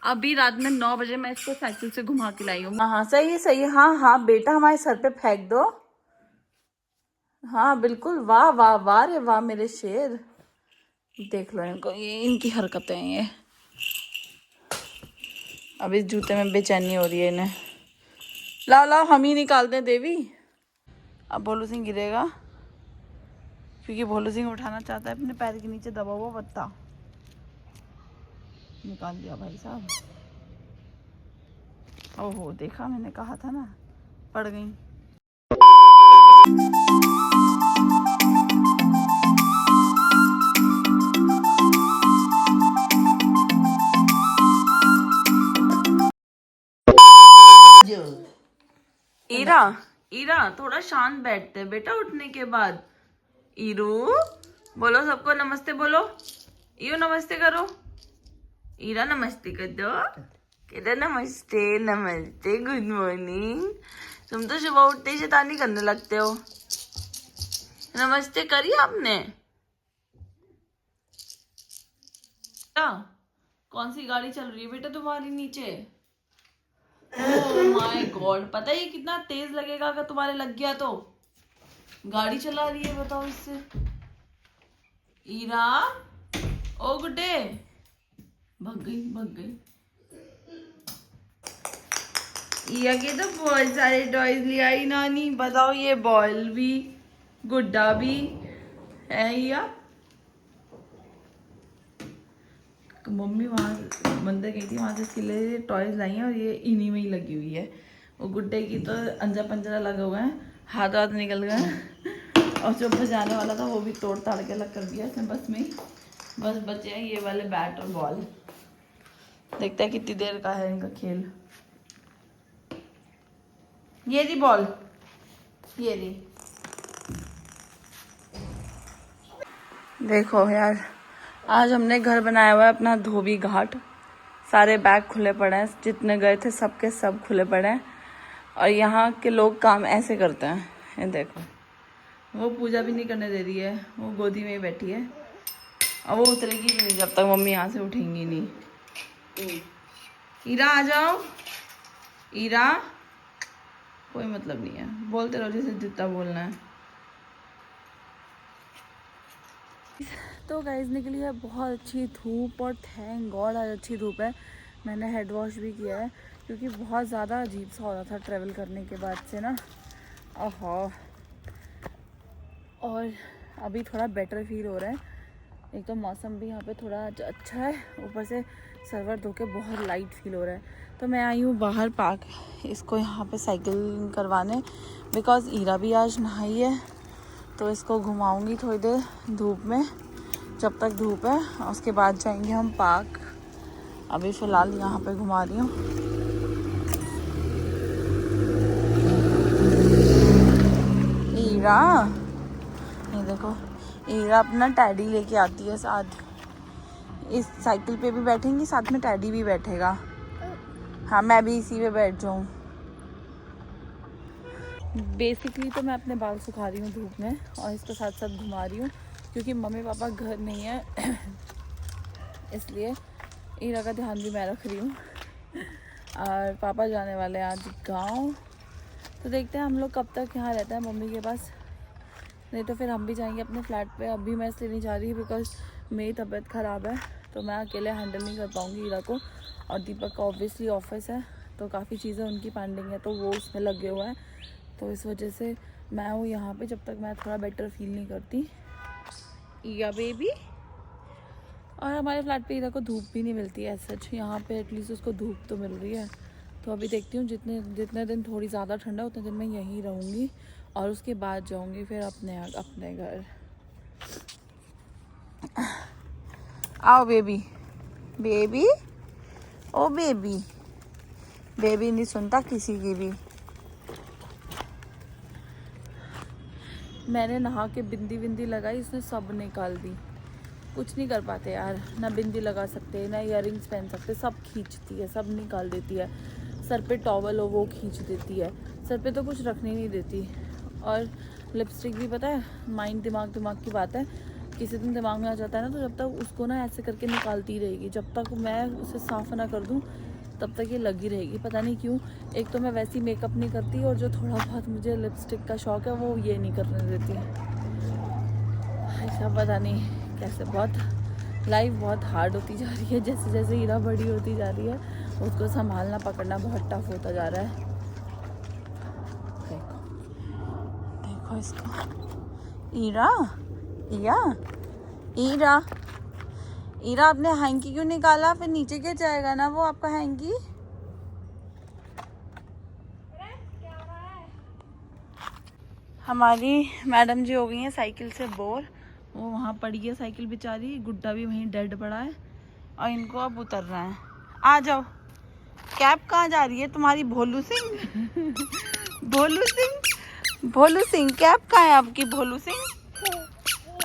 अभी रात में 9 बजे मैं इसको साइकिल से घुमा के लाई हूँ। हाँ हाँ सही है सही है। हाँ हाँ बेटा हमारे सर पे फेंक दो। हाँ बिल्कुल, वाह वाह वाह रे वाह मेरे शेर। देख लो इनको, ये इनकी हरकतें हैं ये। अब इस जूते में बेचैनी हो रही है इन्हें। लाओ लाओ हम ही निकाल दें देवी। अब भोलू सिंह गिरेगा क्योंकि भोलू सिंह उठाना चाहता है अपने पैर के नीचे दबा हुआ पत्ता। निकाल दिया भाई साहब। ओहो देखा, मैंने कहा था ना, पड़ गई। ईरा ईरा थोड़ा शांत बैठते बेटा उठने के बाद। ईरू बोलो सबको नमस्ते बोलो। ईरू नमस्ते करो। ईरा नमस्ते कर दो। कहते नमस्ते नमस्ते गुड मॉर्निंग। तुम तो सुबह उठते ही शैतानी करने लगते हो। नमस्ते करी आपने? कौन सी गाड़ी चल रही है बेटा तुम्हारी नीचे? ओह माय गॉड, पता है ये कितना तेज लगेगा अगर तुम्हारे लग गया तो। गाड़ी चला रही है बताओ इससे। ईरा ओ गुड्डे, भाग गई भाग गई। ईरा के तो बहुत सारे टॉयज ले आई नानी। बताओ ये बॉल भी, गुड्डा भी है। ईरा मम्मी वहाँ मंदिर गई थी, वहां से इसके लिए टॉयज लाई हैं और ये इन्हीं में ही लगी हुई है। वो गुड्डे की तो अंजा पंजरा लगा हुआ है, हाथ हाथ निकल गए और जो बजाने वाला था वो भी तोड़ ताड़ के अलग कर दिया इसने बस में ही। बस बचे हैं ये वाले बैट और बॉल। देखते हैं कितनी देर का है इनका खेल। ये रही बॉल, ये रही। देखो यार, आज हमने घर बनाया हुआ है अपना धोबी घाट। सारे बैग खुले पड़े हैं, जितने गए थे सबके सब खुले पड़े हैं। और यहाँ के लोग काम ऐसे करते हैं। ये देखो, वो पूजा भी नहीं करने दे रही है, वो गोदी में ही बैठी है और वो उतरेगी भी नहीं जब तक मम्मी यहाँ से उठेंगी नहीं। ईरा आ जाओ। ईरा कोई मतलब नहीं है, बोलते रहो जैसे जितना बोलना है। तो गाइस निकली है बहुत अच्छी धूप और थैंक गॉड आज अच्छी धूप है। मैंने हेड वॉश भी किया है क्योंकि बहुत ज़्यादा अजीब सा हो रहा था ट्रैवल करने के बाद से ना। ओहो, और अभी थोड़ा बेटर फील हो रहा है। एक तो मौसम भी यहाँ पे थोड़ा अच्छा है, ऊपर से सर्वर धो के बहुत लाइट फील हो रहा है। तो मैं आई हूँ बाहर पार्क इसको यहाँ पे साइकिल करवाने, बिकॉज़ ईरा भी आज नहाई है तो इसको घुमाऊँगी थोड़ी देर धूप में जब तक धूप है, और उसके बाद जाएंगे हम पार्क। अभी फ़िलहाल यहाँ पे घुमा रही हूँ। ईरा, ये देखो ईरा अपना टैडी लेके आती है साथ। इस साइकिल पे भी बैठेंगी, साथ में टैडी भी बैठेगा। हाँ मैं भी इसी पे बैठ जाऊँ। बेसिकली तो मैं अपने बाल सुखा रही हूँ धूप में और इसको साथ साथ घुमा रही हूँ क्योंकि मम्मी पापा घर नहीं है इसलिए ईरा का ध्यान भी मैं रख रही हूँ। और पापा जाने वाले हैं आज गांव, तो देखते हैं हम लोग कब तक यहाँ रहते हैं मम्मी के पास, नहीं तो फिर हम भी जाएंगे अपने फ्लैट पे। अभी मैं इसलिए नहीं जा रही बिकॉज मेरी तबीयत ख़राब है तो मैं अकेले हैंडल नहीं कर पाऊँगी ईरा को। और दीपक का ऑब्वियसली ऑफिस है तो काफ़ी चीज़ें उनकी पेंडिंग है तो वो उसमें लगे हुआ है, तो इस वजह से मैं हूँ यहाँ पे जब तक मैं थोड़ा बेटर फील नहीं करती। या बेबी, और हमारे फ्लैट पे ईरा को धूप भी नहीं मिलती है सच, यहाँ पे एटलीस्ट उसको धूप तो मिल रही है। तो अभी देखती हूँ जितने दिन थोड़ी ज़्यादा ठंडा उतने दिन मैं यहीं रहूँगी और उसके बाद जाऊँगी फिर अपने घर। आओ बेबी, बेबी ओ बेबी, बेबी नहीं सुनता किसी की भी। मैंने नहा के बिंदी विंदी लगाई, इसने सब निकाल दी। कुछ नहीं कर पाते यार, ना बिंदी लगा सकते ना इयररिंग्स पहन सकते, सब खींचती है, सब निकाल देती है। सर पे टॉवल हो वो खींच देती है, सर पे तो कुछ रखने नहीं देती। और लिपस्टिक भी पता है, माइंड दिमाग की बात है, किसी दिन दिमाग में आ जाता है ना, तो जब तक उसको ना ऐसे करके निकालती रहेगी, जब तक मैं उसे साफ़ ना कर दूँ तब तक ये लगी रहेगी। पता नहीं क्यों। एक तो मैं वैसी मेकअप नहीं करती, और जो थोड़ा बहुत मुझे लिपस्टिक का शौक़ है वो ये नहीं करने देती। ऐसा पता नहीं कैसे, बहुत लाइफ बहुत हार्ड होती जा रही है। जैसे जैसे हीरा बड़ी होती जा रही है, उसको संभालना पकड़ना बहुत टफ होता जा रहा है। देखो देखो इसको। हीरा, हीरा, हीरा, हीरा, आपने हैंकी क्यों निकाला? फिर नीचे गिर जाएगा ना वो आपका हैंकी। हमारी मैडम जी हो गई हैं साइकिल से बोर। वो वहाँ पड़ी है साइकिल बेचारी, गुड्डा भी वहीं डेड पड़ा है, और इनको अब उतरना है। आ जाओ। कैब कहाँ जा रही है तुम्हारी भोलू सिंह? भोलू सिंह, भोलू सिंह, कैब कहाँ है आपकी भोलू सिंह?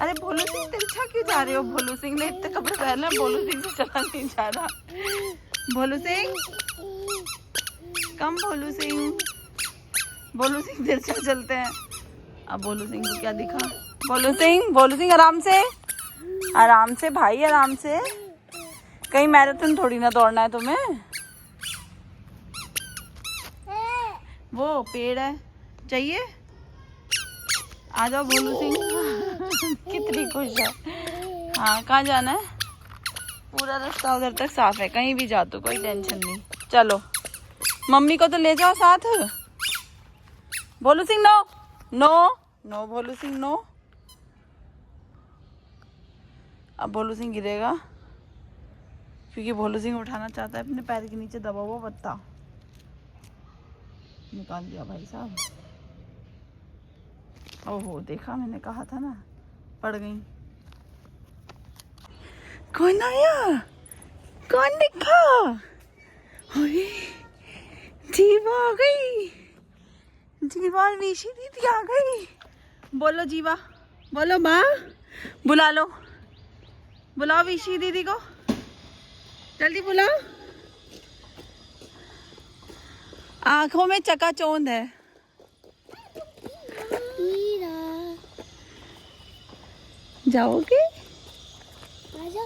अरे भोलू सिंह तिरछा क्यों जा रहे हो? भोलू सिंह ने इतने कपड़े पहने, भोलू सिंह से चला नहीं जा रहा। भोलू सिंह, कम भोलू सिंह, भोलू सिंह तिरछा चलते हैं। अब भोलू सिंह को क्या दिखा? भोलू सिंह, भोलू सिंह आराम से, आराम से भाई, आराम से। कहीं मैराथन थोड़ी ना दौड़ना है तुम्हें। वो पेड़ है, चाहिए? आ जाओ भोलू सिंह। कितनी खुश है। हाँ, कहाँ जाना है? पूरा रास्ता उधर तक साफ है, कहीं भी जा तो कोई टेंशन नहीं। चलो, मम्मी को तो ले जाओ साथ। भोलू सिंह नो, नो, नो भोलू सिंह नो। अब भोलू सिंह गिरेगा, क्योंकि भोलू सिंह उठाना चाहता है अपने पैर के नीचे दबा हुआ पत्ता। निकाल दिया भाई साहब। ओहो, देखा, मैंने कहा था ना, पड़ गई। कौन आया? कौन दिखा? अरे जीवा आ गई, जीवा और विशी दीदी आ गई। बोलो जीवा, बोलो माँ, बुला लो, बुलाओ विशी दीदी को, जल्दी बुलाओ। आंखों में चकाचौंध है। जाओगे? आजा।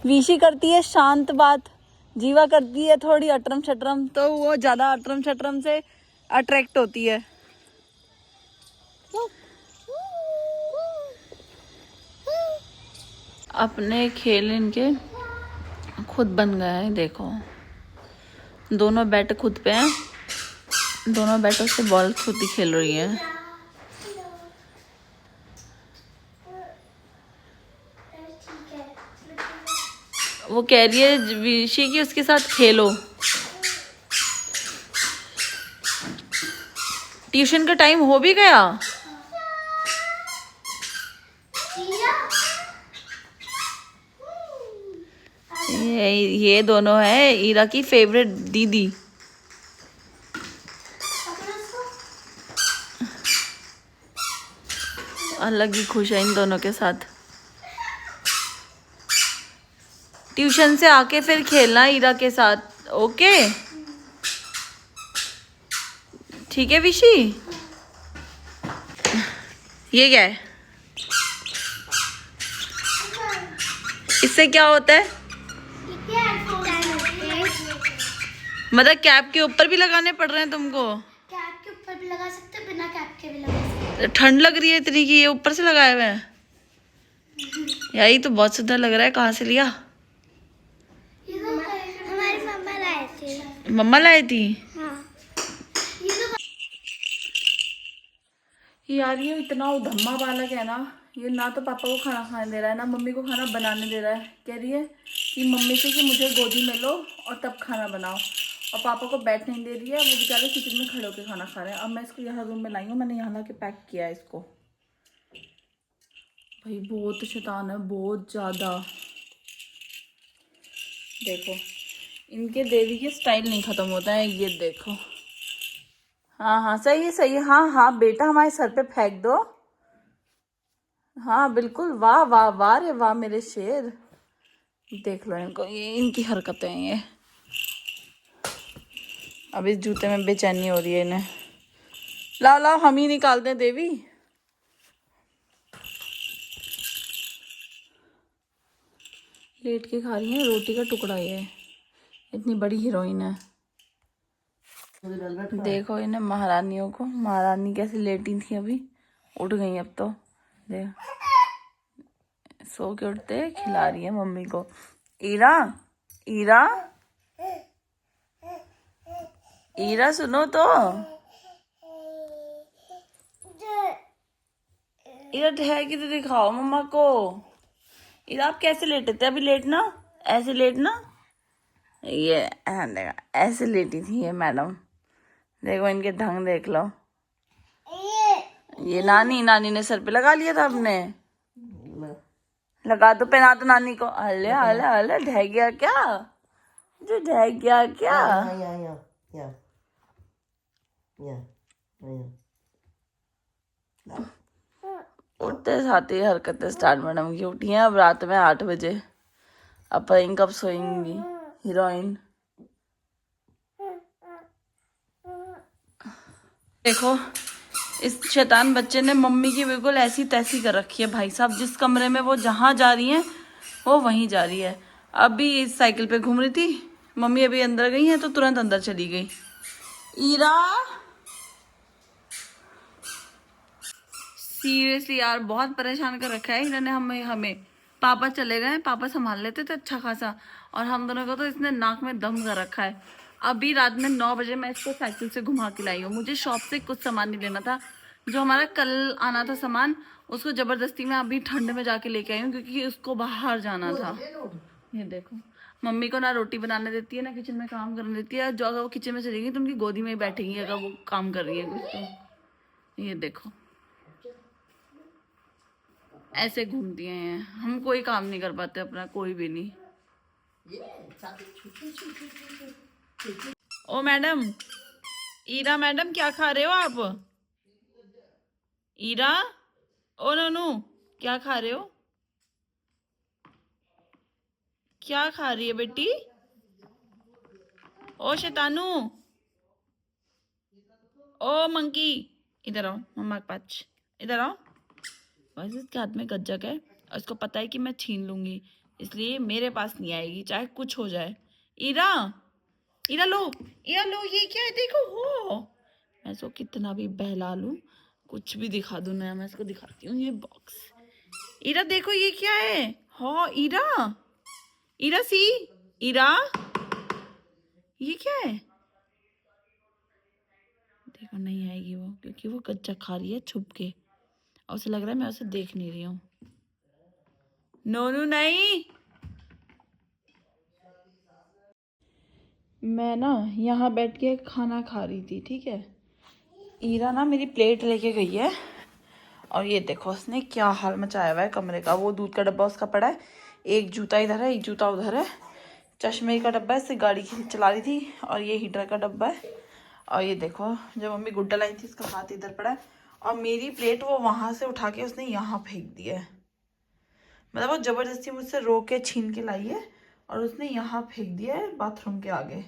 विशी करती है शांत बात, जीवा करती है थोड़ी अटरम शटरम, तो वो ज्यादा अटरम शटरम से अट्रैक्ट होती है। अपने खेल इनके खुद बन गए हैं। देखो, दोनों बैट खुद पे हैं, दोनों बैटों से बॉल खुद ही खेल रही है। वो कह रही है विशी की उसके साथ खेलो। ट्यूशन का टाइम हो भी गया। ये दोनों है ईरा की फेवरेट दीदी। अलग ही खुश है इन दोनों के साथ। ट्यूशन से आके फिर खेलना ईरा के साथ, ओके? ठीक है विशी? ये क्या है? इससे क्या होता है? मतलब कैप के ऊपर भी लगाने पड़ रहे हैं तुमको? कैप के ऊपर भी लगा सकते हैं, बिना कैप के भी लगा सकते हैं। ठंड लग रही है इतनी कि ये ऊपर से लगाए हुए हैं। यार ये तो बहुत सुंदर लग रहा है। कहाँ से लिया? ये तो हमारी मम्मा लाए थे। मम्मा लाई थी? हाँ। ये तो यार ये इतना उधम्मा बालक है ना, ये ना तो पापा को खाना खाने दे रहा है, ना मम्मी को खाना बनाने दे रहा है। कह रही है कि मम्मी से कि मुझे गोदी में लो और तब खाना बनाओ, और पापा को बैठ नहीं दे रही है। वो बेचारे किचन में खड़े होकर खाना खा रहे हैं। अब मैं इसको यहाँ रूम में लाई हूँ, मैंने यहाँ ला के पैक किया है इसको। भाई बहुत शैतान है, बहुत ज़्यादा। देखो, इनके देवी के स्टाइल नहीं ख़त्म होता है। ये देखो, हाँ हाँ सही है, सही है। हाँ हाँ बेटा, हमारे सर पे फेंक दो। हाँ बिल्कुल, वाह वाह वाह रे वाह मेरे शेर। देख लो इनको, ये इनकी हरकतें हैं ये। अब इस जूते में बेचैनी हो रही है इन्हें। लाओ लाओ, हम ही निकालते हैं देवी। लेट के खा रही है रोटी का टुकड़ा ये, इतनी बड़ी हीरोइन है। देखो इन्हें महारानियों को, महारानी कैसे लेटी थी अभी, उठ गई अब तो। देख, सो के उठते खिला रही है मम्मी को। ईरा, ईरा, ईरा सुनो तो। ईरा ठहर के तो दिखाओ मम्मा को। ईरा आप कैसे लेटे थे अभी, लेटना, ऐसे लेटना। ये देखा, ऐसे लेटी थी ये मैडम। देखो इनके ढंग देख लो। ये नानी, नानी ने सर पे लगा लिया था अपने। लगा तो, पहना तो नानी को। हले हले हले, ढह गया क्या, जो ढह गया क्या। उठते साथ ही हरकतें स्टार्ट मैडम की। उठी हैं अब रात में 8 बजे। अब पता कब सोएंगी हीरोइन। देखो इस शैतान बच्चे ने मम्मी की बिल्कुल ऐसी तैसी कर रखी है भाई साहब। जिस कमरे में वो जहाँ जा रही है वो वहीं जा रही है। अभी इस साइकिल पे घूम रही थी, मम्मी अभी अंदर गई है तो तुरंत अंदर चली गई। ईरा, सीरियसली यार बहुत परेशान कर रखा है इन्होंने हमें। पापा चले गए, पापा संभाल लेते थे अच्छा खासा, और हम दोनों को तो इसने नाक में दम कर रखा है। अभी रात में 9 बजे मैं इसको साइकिल से घुमा के लाई हूँ। मुझे शॉप से कुछ सामान नहीं लेना था, जो हमारा कल आना था सामान, उसको जबरदस्ती मैं अभी ठंड में जाके लेके आई हूँ क्योंकि उसको बाहर जाना था। ये देखो, मम्मी को ना रोटी बनाने देती है ना किचन में काम करने देती है। जो अगर वो किचन में चलेगी तो उनकी गोदी में ही बैठेगी अगर वो काम कर रही है कुछ तो। ये देखो ऐसे घूमती हैं। हम कोई काम नहीं कर पाते अपना, कोई भी नहीं। ओ मैडम, ईरा मैडम क्या खा रहे हो आप? ईरा, ओ नोनू, क्या खा रहे हो? क्या खा रही है बेटी? ओ शैतानू, ओ मंकी, इधर आओ मम्मा के पास, इधर आओ। वैसे इसके हाथ में गज्जक है और इसको पता है कि मैं छीन लूंगी, इसलिए मेरे पास नहीं आएगी चाहे कुछ हो जाए। ईरा, ईरा लो, ईरा लो, ये क्या है देखो हो। मैं इसको कितना भी बहला लूं, कुछ भी दिखा दूं ना, मैं इसको दिखाती हूँ ये बॉक्स। ईरा देखो ये क्या है। हो ईरा, ईरा सी, ईरा ये क्या है। देखो नहीं आएगी वो, क्योंकि वो कच्चा खा रही है छुप के, और उसे लग रहा है मैं उसे देख नहीं रही हूँ। नोनू नहीं। मैं ना यहाँ बैठ के खाना खा रही थी, ठीक है। ईरा ना मेरी प्लेट लेके गई है, और ये देखो उसने क्या हाल मचाया हुआ है कमरे का। वो दूध का डब्बा उसका पड़ा है, एक जूता इधर है, एक जूता उधर है। चश्मे का डब्बा है, इससे गाड़ी चला रही थी, और ये हीटर का डब्बा है। और ये देखो जब मम्मी गुड्डा लाई थी इसका हाथ इधर पड़ा है, और मेरी प्लेट वो वहां से उठा के उसने यहाँ फेंक दी है। मतलब वो जबरदस्ती मुझसे रो के छीन के लाई है और उसने यहाँ फेंक दिया है बाथरूम के आगे,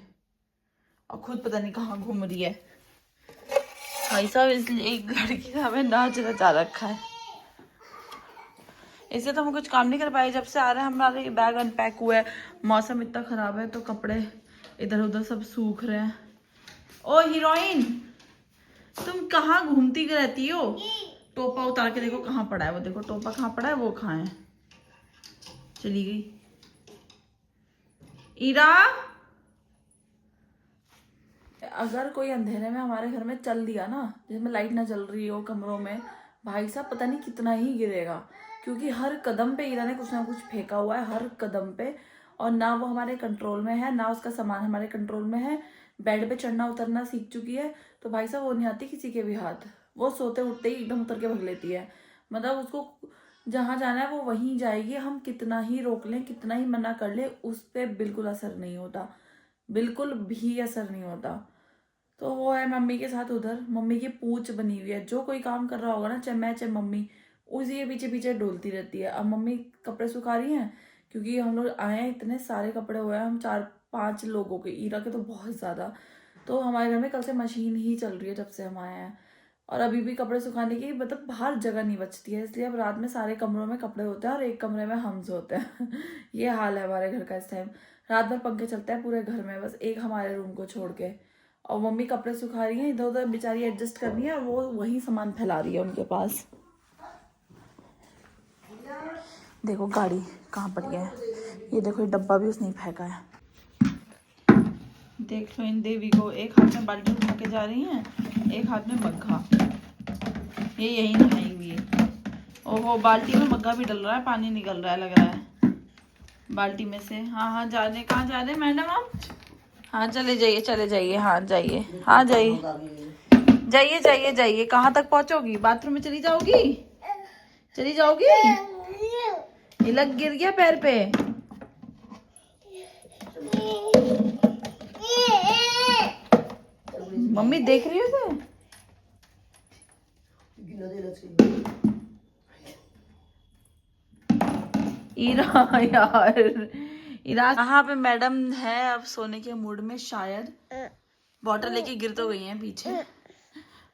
और खुद पता नहीं कहाँ घूम रही है। भाई साहब इसलिए एक लड़की का हमें नाच रचा रखा है। इससे तो हम कुछ काम नहीं कर पाए। जब से आ रहे हैं हमारे बैग अनपैक हुआ है, मौसम इतना खराब है तो कपड़े इधर उधर सब सूख रहे हैं। ओ हीरोइन, तुम कहाँ घूमती रहती हो? टोपा उतार के देखो कहाँ पड़ा है वो, देखो टोपा कहाँ पड़ा है, वो कहाँ है। चली गई ईरा। अगर कोई अंधेरे में हमारे घर में चल दिया ना, जिसमें लाइट ना जल रही हो कमरों में, भाई साहब पता नहीं कितना ही गिरेगा। क्योंकि हर कदम पे ईरा ने कुछ ना कुछ फेंका हुआ है, हर कदम पे। और ना वो हमारे कंट्रोल में है, ना उसका सामान हमारे कंट्रोल में है। बेड पे चढ़ना उतरना सीख चुकी है, तो भाई साहब वो नहीं आती किसी के भी हाथ। वो सोते उठते ही एकदम उतर के भग लेती है। मतलब उसको जहाँ जाना है वो वहीं जाएगी। हम कितना ही रोक लें, कितना ही मना कर ले, उस पर बिल्कुल असर नहीं होता, बिल्कुल भी असर नहीं होता। तो वो है मम्मी के साथ उधर, मम्मी की पूंछ बनी हुई है। जो कोई काम कर रहा होगा ना, चाहे मैं चाहे मम्मी, उसी के पीछे पीछे डोलती रहती है। अब मम्मी कपड़े सुखा रही हैं क्योंकि हम लोग आए हैं, इतने सारे कपड़े हुए हैं, हम 4-5 लोगों के, ईरा के तो बहुत ज़्यादा। तो हमारे घर में कल से मशीन ही चल रही है जब से हम आए हैं, और अभी भी कपड़े सुखाने की मतलब बाहर जगह नहीं बचती है, इसलिए अब रात में सारे कमरों में कपड़े होते हैं और एक कमरे में हम सोते हैं। ये हाल है हमारे घर का इस टाइम। रात भर पंखे चलते हैं पूरे घर में, बस एक हमारे रूम को छोड़ के। और मम्मी कपड़े सुखा रही हैं, इधर उधर बेचारी एडजस्ट कर रही है, और वो वही सामान फैला रही है उनके पास। देखो गाड़ी कहाँ पड़ी है, ये देखो ये डब्बा भी उसने फेंका है। देख लो इन देवी को, एक हाथ में बाल्टी उठा के जा रही हैं, एक हाथ में मग्घा। ये यही नहाएंगी। ओहो, बाल्टी में मग्घा भी डल रहा है, पानी निकल रहा है लग रहा है बाल्टी में से। हाँ हाँ, जाने कहाँ जा रहे मैडम आप? हाँ चले जाइए, चले जाइए, हाँ जाइए, हाँ जाइए, जाइए जाइए जाइए। कहाँ तक पहुँचोगी? बाथरूम में चली जाओगी? चली जाओगी? ये लग गिर गया पैर पे। मम्मी देख रही हो उसे? ईरा यार, ईरा यहाँ पे मैडम है अब सोने के मूड में शायद। बॉटल लेके गिर तो गई हैं पीछे,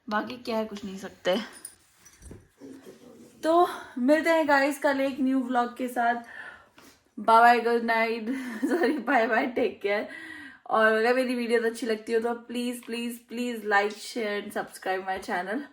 बाकी क्या है कुछ नहीं सकते। तो मिलते हैं गाइस कल एक न्यू व्लॉग के साथ। Bye bye, good night, sorry bye bye, take care. और अगर मेरी वीडियो अच्छी लगती हो तो please please please like share and subscribe my channel.